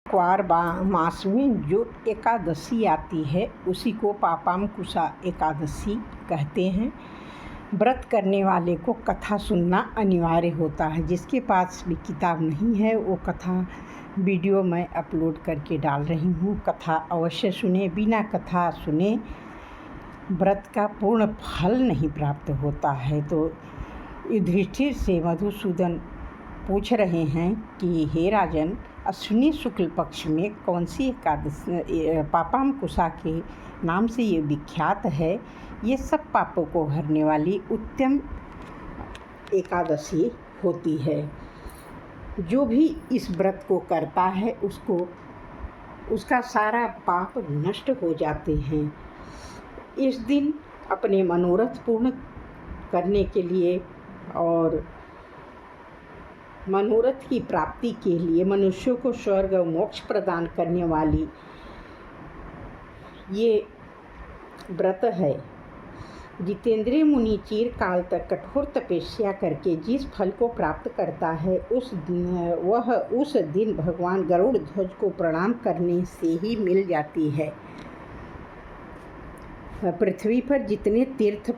क्वार मास में जो एकादशी आती है उसी को पापांकुशा एकादशी कहते हैं। व्रत करने वाले को कथा सुनना अनिवार्य होता है। जिसके पास भी किताब नहीं है वो कथा वीडियो मैं अपलोड करके डाल रही हूँ। कथा अवश्य सुने, बिना कथा सुने व्रत का पूर्ण फल नहीं प्राप्त होता है। तो युधिष्ठिर से मधुसूदन पूछ रहे हैं कि हे राजन, अश्विनी शुक्ल पक्ष में कौन सी एकादशी पापांकुशा के नाम से ये विख्यात है। ये सब पापों को हरने वाली उत्तम एकादशी होती है। जो भी इस व्रत को करता है उसका सारा पाप नष्ट हो जाते हैं। इस दिन अपने मनोरथ पूर्ण करने के लिए और मनोरथ की प्राप्ति के लिए मनुष्यों को स्वर्ग और मोक्ष प्रदान करने वाली ये व्रत है। जितेंद्रिय मुनि चिरकाल तक कठोर तपस्या करके जिस फल को प्राप्त करता है वह उस दिन भगवान गरुड़ ध्वज को प्रणाम करने से ही मिल जाती है। पृथ्वी पर जितने तीर्थ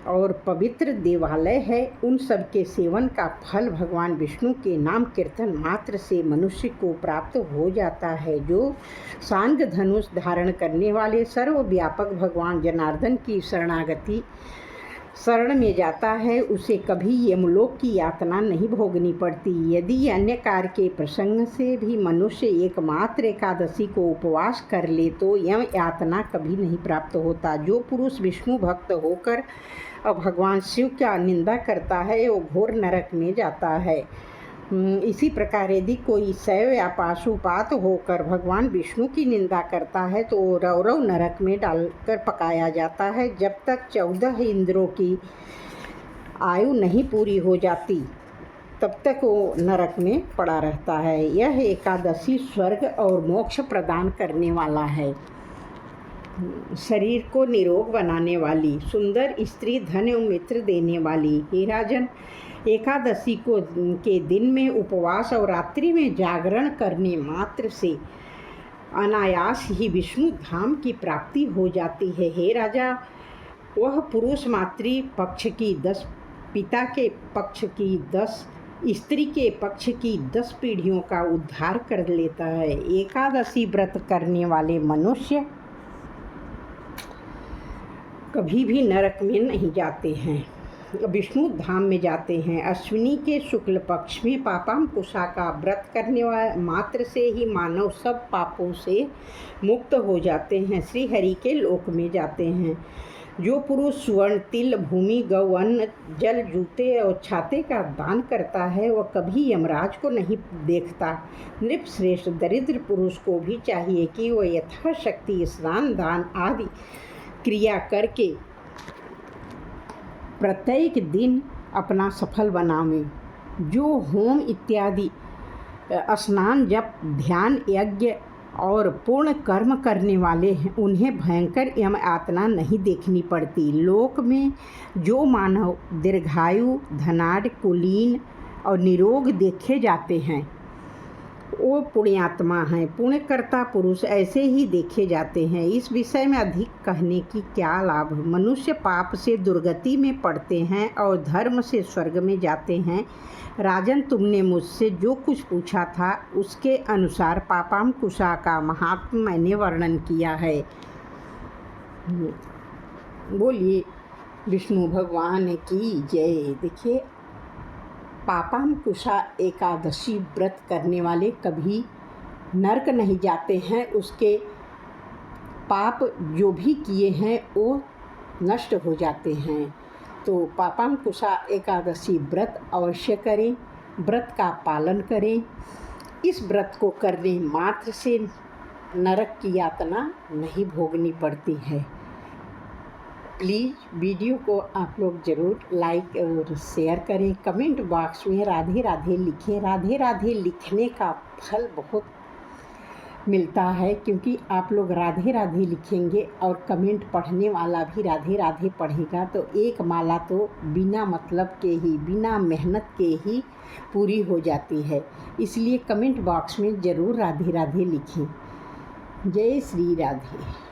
और पवित्र देवालय है उन सब के सेवन का फल भगवान विष्णु के नाम कीर्तन मात्र से मनुष्य को प्राप्त हो जाता है। जो सांग धनुष धारण करने वाले सर्वव्यापक भगवान जनार्दन की शरण में जाता है उसे कभी यमलोक की यातना नहीं भोगनी पड़ती। यदि अन्य कार्य के प्रसंग से भी मनुष्य एकमात्र एकादशी को उपवास कर ले तो यम यातना कभी नहीं प्राप्त होता। जो पुरुष विष्णु भक्त होकर भगवान शिव का निंदा करता है वो घोर नरक में जाता है। इसी प्रकार यदि कोई शैव या पाशुपात होकर भगवान विष्णु की निंदा करता है तो वो रौरव नरक में डालकर पकाया जाता है। जब तक 14 इंद्रों की आयु नहीं पूरी हो जाती तब तक वो नरक में पड़ा रहता है। यह एकादशी स्वर्ग और मोक्ष प्रदान करने वाला है। शरीर को निरोग बनाने वाली, सुंदर स्त्री, धन एवं मित्र देने वाली। हे राजन, एकादशी के दिन में उपवास और रात्रि में जागरण करने मात्र से अनायास ही विष्णु धाम की प्राप्ति हो जाती है। हे राजा, वह पुरुष मातृ पक्ष की 10, पिता के पक्ष की 10, स्त्री के पक्ष की 10 पीढ़ियों का उद्धार कर लेता है। एकादशी व्रत करने वाले मनुष्य कभी भी नरक में नहीं जाते हैं, विष्णु धाम में जाते हैं। अश्विनी के शुक्ल पक्ष में पापांकुशा का व्रत करने वाले मात्र से ही मानव सब पापों से मुक्त हो जाते हैं, श्री हरि के लोक में जाते हैं। जो पुरुष स्वर्ण, तिल, भूमि, गौ, अन्न, जल, जूते और छाते का दान करता है वह कभी यमराज को नहीं देखता। नृपश्रेष्ठ दरिद्र पुरुष को भी चाहिए कि वह यथाशक्ति स्नान, दान आदि क्रिया करके प्रत्येक दिन अपना सफल बनावे। जो होम इत्यादि स्नान, जप, ध्यान, यज्ञ और पूर्ण कर्म करने वाले हैं उन्हें भयंकर यम यातना नहीं देखनी पड़ती। लोक में जो मानव दीर्घायु, धनाढ़, कुलीन और निरोग देखे जाते हैं वो पुण्यात्मा हैं। पुण्यकर्ता पुरुष ऐसे ही देखे जाते हैं। इस विषय में अधिक कहने की क्या लाभ। मनुष्य पाप से दुर्गति में पड़ते हैं और धर्म से स्वर्ग में जाते हैं। राजन, तुमने मुझसे जो कुछ पूछा था उसके अनुसार पापांकुशा का महात्म्य मैंने वर्णन किया है। बोलिए विष्णु भगवान की जय। देखिए, पापांकुशा एकादशी व्रत करने वाले कभी नरक नहीं जाते हैं। उसके पाप जो भी किए हैं वो नष्ट हो जाते हैं। तो पापांकुशा एकादशी व्रत अवश्य करें, व्रत का पालन करें। इस व्रत को करने मात्र से नरक की यातना नहीं भोगनी पड़ती है। प्लीज़ वीडियो को आप लोग ज़रूर लाइक और शेयर करें। कमेंट बॉक्स में राधे राधे लिखें। राधे राधे लिखने का फल बहुत मिलता है, क्योंकि आप लोग राधे राधे लिखेंगे और कमेंट पढ़ने वाला भी राधे राधे पढ़ेगा तो एक माला तो बिना मतलब के ही, बिना मेहनत के ही पूरी हो जाती है। इसलिए कमेंट बॉक्स में ज़रूर राधे राधे लिखें। जय श्री राधे।